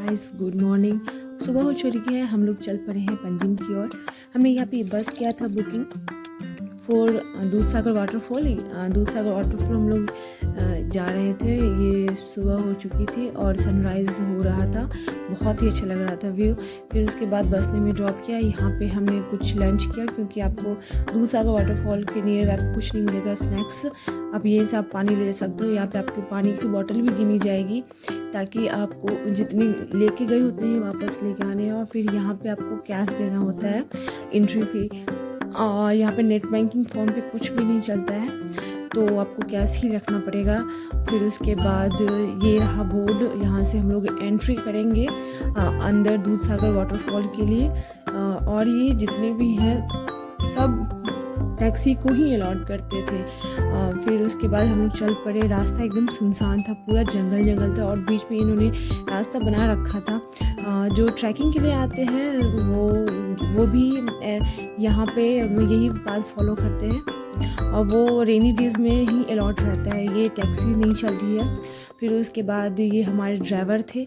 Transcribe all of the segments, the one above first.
Guys, good morning. सुबह हो चुकी है, हम लोग चल पड़े हैं पंजिम की ओर। हमने यहाँ पे बस किया था booking for Dudhsagar waterfall. Dudhsagar waterfall हम लोग जा रहे थे। ये सुबह हो चुकी थी और सनराइज़ हो रहा था, बहुत ही अच्छा लग रहा था व्यू। फिर उसके बाद बस ने हमें ड्रॉप किया। यहाँ पे हमने कुछ लंच किया क्योंकि आपको दूधसागर वाटरफॉल के नियर आपको कुछ नहीं मिलेगा स्नैक्स। आप ये से आप पानी ले सकते हो। यहाँ पे आपकी पानी की बोतल भी गिनी जाएगी ताकि आपको जितनी लेके गए उतनी ही वापस लेके आने हैं। और फिर यहाँ पे आपको कैश देना होता है, एंट्री फी। और यहाँ पे नेट बैंकिंग फ़ोन पे कुछ भी नहीं चलता है, तो आपको कैश ही रखना पड़ेगा। फिर उसके बाद ये रहा बोर्ड, यहाँ से हम लोग एंट्री करेंगे अंदर दूधसागर वाटरफॉल के लिए। और ये जितने भी हैं सब टैक्सी को ही अलॉट करते थे। फिर उसके बाद हम लोग चल पड़े। रास्ता एकदम सुनसान था, पूरा जंगल जंगल था और बीच में इन्होंने रास्ता बना रखा था। जो ट्रैकिंग के लिए आते हैं वो भी यहाँ पे यही बात फॉलो करते हैं और वो रेनी डेज़ में ही अलॉट रहता है, ये टैक्सी नहीं चलती है। फिर उसके बाद ये हमारे ड्राइवर थे,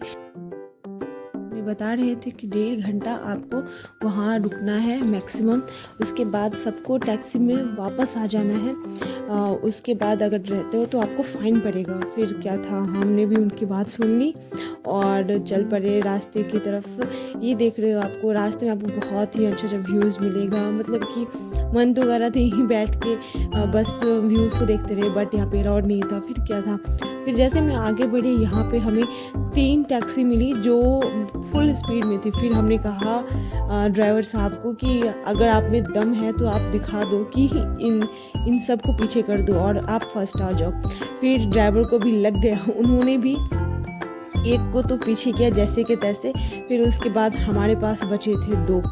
बता रहे थे कि 1.5 घंटा आपको वहाँ रुकना है मैक्सिमम। उसके बाद सबको टैक्सी में वापस आ जाना है। उसके बाद अगर रहते हो तो आपको फ़ाइन पड़ेगा। फिर क्या था, हमने भी उनकी बात सुन ली और चल पड़े रास्ते की तरफ। ये देख रहे हो, आपको रास्ते में आपको बहुत ही अच्छा व्यूज़ मिलेगा। मतलब कि मन तो कर रहा था यहीं बैठ के बस व्यूज़ को देखते रहे, बट यहाँ पे रोड नहीं था। फिर क्या था, फिर जैसे हमने आगे बढ़े यहाँ पे हमें 3 टैक्सी मिली जो फुल स्पीड में थी। फिर हमने कहा ड्राइवर साहब को कि अगर आप में दम है तो आप दिखा दो कि इन सब को पीछे कर दो और आप फर्स्ट आ जाओ। फिर ड्राइवर को भी लग गया, उन्होंने भी एक को तो पीछे किया जैसे कि तैसे। फिर उसके बाद हमारे पास बचे थे 2।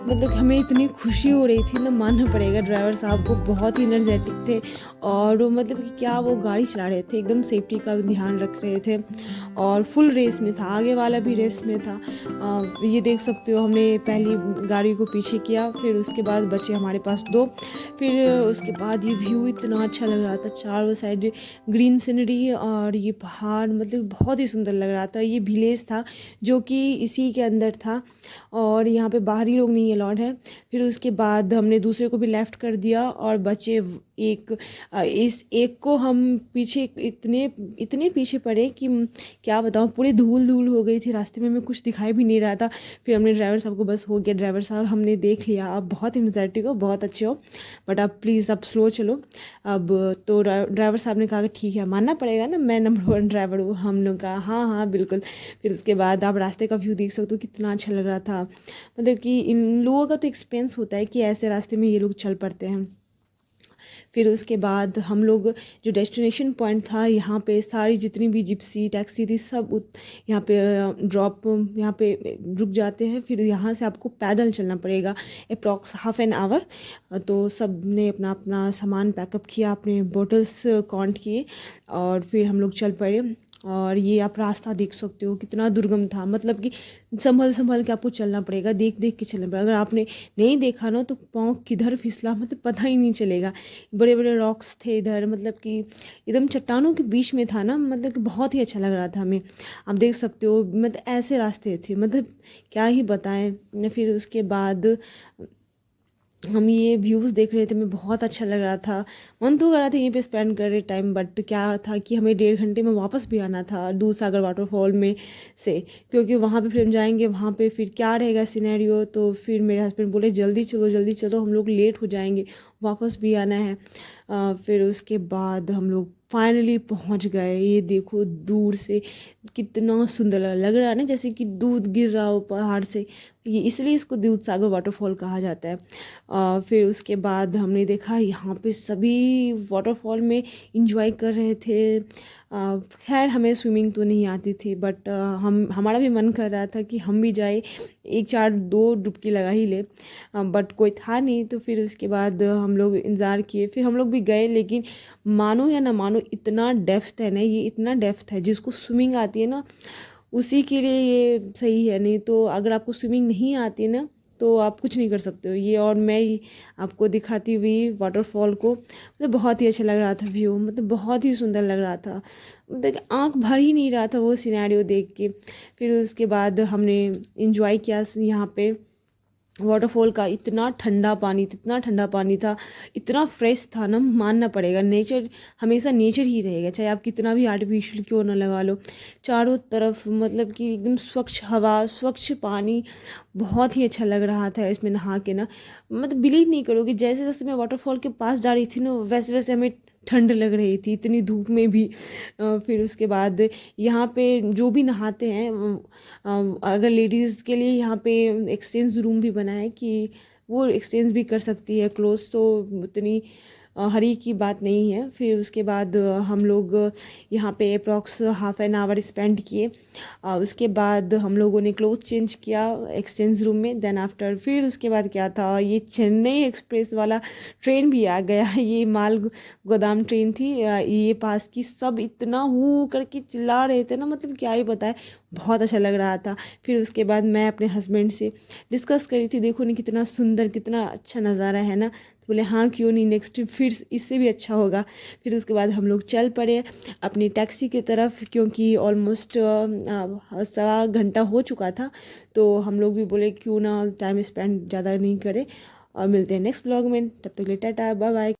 मतलब हमें इतनी खुशी हो रही थी ना, मानना पड़ेगा ड्राइवर साहब को, बहुत ही एनर्जेटिक थे। और मतलब कि क्या वो गाड़ी चला रहे थे, एकदम सेफ्टी का ध्यान रख रहे थे और फुल रेस में था, आगे वाला भी रेस में था। ये देख सकते हो, हमने पहली गाड़ी को पीछे किया, फिर उसके बाद बचे हमारे पास 2। फिर उसके बाद ये व्यू इतना अच्छा लग रहा था, चारों साइड ग्रीन सीनरी और ये पहाड़, मतलब बहुत ही सुंदर लग रहा था। ये विलेज था जो कि इसी के अंदर था और यहाँ पे बाहरी लोग नहीं अलॉट है। फिर उसके बाद हमने दूसरे को भी लेफ़्ट कर दिया और बचे इस एक को हम पीछे इतने पीछे पड़े कि क्या बताऊँ, पूरी धूल धूल हो गई थी, रास्ते में हमें कुछ दिखाई भी नहीं रहा था। फिर हमने ड्राइवर साहब को, बस हो गया ड्राइवर साहब, हमने देख लिया, आप बहुत एनर्जेटिक हो, बहुत अच्छे हो, बट आप प्लीज़ आप स्लो चलो। अब तो ड्राइवर साहब ने कहा कि ठीक है, मानना पड़ेगा ना, मैं नंबर 1 ड्राइवर हूँ। हम लोग कहा हाँ हाँ बिल्कुल। फिर उसके बाद आप रास्ते का व्यू देख सकते हो, कितना अच्छा लग रहा था। मतलब कि इन लोगों का तो एक्सपीरियंस होता है कि ऐसे रास्ते में ये लोग चल पड़ते हैं। फिर उसके बाद हम लोग जो डेस्टिनेशन पॉइंट था, यहाँ पे सारी जितनी भी जिप्सी टैक्सी थी सब यहाँ पे ड्रॉप यहाँ पे रुक जाते हैं। फिर यहाँ से आपको पैदल चलना पड़ेगा अप्रॉक्स ½ एन आवर। तो सब ने अपना अपना सामान पैकअप किया, अपने बोटल्स काउंट किए और फिर हम लोग चल पड़े। और ये आप रास्ता देख सकते हो, कितना दुर्गम था। मतलब कि संभल के आपको चलना पड़ेगा, देख देख के चलना पड़ेगा। अगर आपने नहीं देखा ना तो पाँव किधर फिसला मतलब पता ही नहीं चलेगा। बड़े बड़े रॉक्स थे इधर, मतलब कि एकदम चट्टानों के बीच में था ना, मतलब कि बहुत ही अच्छा लग रहा था हमें। आप देख सकते हो, मतलब ऐसे रास्ते थे, मतलब क्या ही बताएं। फिर उसके बाद हम ये व्यूज़ देख रहे थे, हमें बहुत अच्छा लग रहा था, मन तो कर रहा था यहीं पे स्पेंड कर रहे टाइम। बट क्या था कि हमें 1.5 घंटे में वापस भी आना था दूधसागर वाटरफॉल में से, क्योंकि वहाँ पे फिर हम जाएंगे, वहाँ पे फिर क्या रहेगा सिनेरियो। तो फिर मेरे हस्बैंड बोले जल्दी चलो, हम लोग लेट हो जाएंगे, वापस भी आना है। फिर उसके बाद हम लोग फाइनली पहुंच गए। ये देखो दूर से कितना सुंदर लग रहा है ना, जैसे कि दूध गिर रहा हो पहाड़ से। ये इसलिए इसको दूधसागर वाटरफॉल कहा जाता है। फिर उसके बाद हमने देखा यहाँ पे सभी वाटरफॉल में इंजॉय कर रहे थे। खैर हमें स्विमिंग तो नहीं आती थी, बट हमारा भी मन कर रहा था कि हम भी जाए, 2 डुबकी लगा ही ले, बट कोई था नहीं। तो फिर उसके बाद हम लोग इंतज़ार किए, फिर हम लोग भी गए। लेकिन मानो या ना मानो, इतना डेप्थ है ना, ये इतना डेप्थ है, जिसको स्विमिंग आती है ना उसी के लिए ये सही है। नहीं तो अगर आपको स्विमिंग नहीं आती है ना तो आप कुछ नहीं कर सकते हो ये। और मैं ही आपको दिखाती हुई वाटरफॉल को, मतलब बहुत ही अच्छा लग रहा था व्यू, मतलब बहुत ही सुंदर लग रहा था, मतलब आंख भर ही नहीं रहा था वो सिनेरियो देख के। फिर उसके बाद हमने इंजॉय किया यहाँ पे वाटरफॉल का। इतना ठंडा पानी, इतना ठंडा पानी था, इतना फ्रेश था ना, मानना पड़ेगा। नेचर हमेशा नेचर ही रहेगा, चाहे आप कितना भी आर्टिफिशियल क्यों ना लगा लो। चारों तरफ मतलब कि एकदम स्वच्छ हवा, स्वच्छ पानी, बहुत ही अच्छा लग रहा था इसमें नहा के ना। मतलब बिलीव नहीं करोगे, जैसे जैसे मैं वाटरफॉल के पास जा रही थी ना, वैसे वैसे हमें ठंड लग रही थी, इतनी धूप में भी। फिर उसके बाद यहाँ पे जो भी नहाते हैं, अगर लेडीज़ के लिए यहाँ पे एक्सचेंज रूम भी बना है कि वो एक्सचेंज भी कर सकती है क्लोथ्स, तो उतनी हरी की बात नहीं है। फिर उसके बाद हम लोग यहाँ पे approx half an hour spend किए। उसके बाद हम लोगों ने क्लोथ चेंज किया एक्सचेंज रूम में। देन आफ्टर फिर उसके बाद क्या था, ये चेन्नई एक्सप्रेस वाला ट्रेन भी आ गया। ये माल गोदाम ट्रेन थी, ये पास की। सब इतना हु करके चिल्ला रहे थे ना, मतलब क्या ही बताए, बहुत अच्छा लग रहा था। फिर उसके बाद मैं अपने हस्बैंड से डिस्कस करी थी, देखो नहीं कितना सुंदर, कितना अच्छा नज़ारा है ना। तो बोले हाँ क्यों नहीं, नेक्स्ट ट्रिप फिर इससे भी अच्छा होगा। फिर उसके बाद हम लोग चल पड़े अपनी टैक्सी की तरफ, क्योंकि ऑलमोस्ट 1.25 घंटा हो चुका था। तो हम लोग भी बोले क्यों ना टाइम स्पेंड ज़्यादा नहीं करें, और मिलते हैं नेक्स्ट ब्लॉग में। तब तक के लिए टाटा बाय बाय।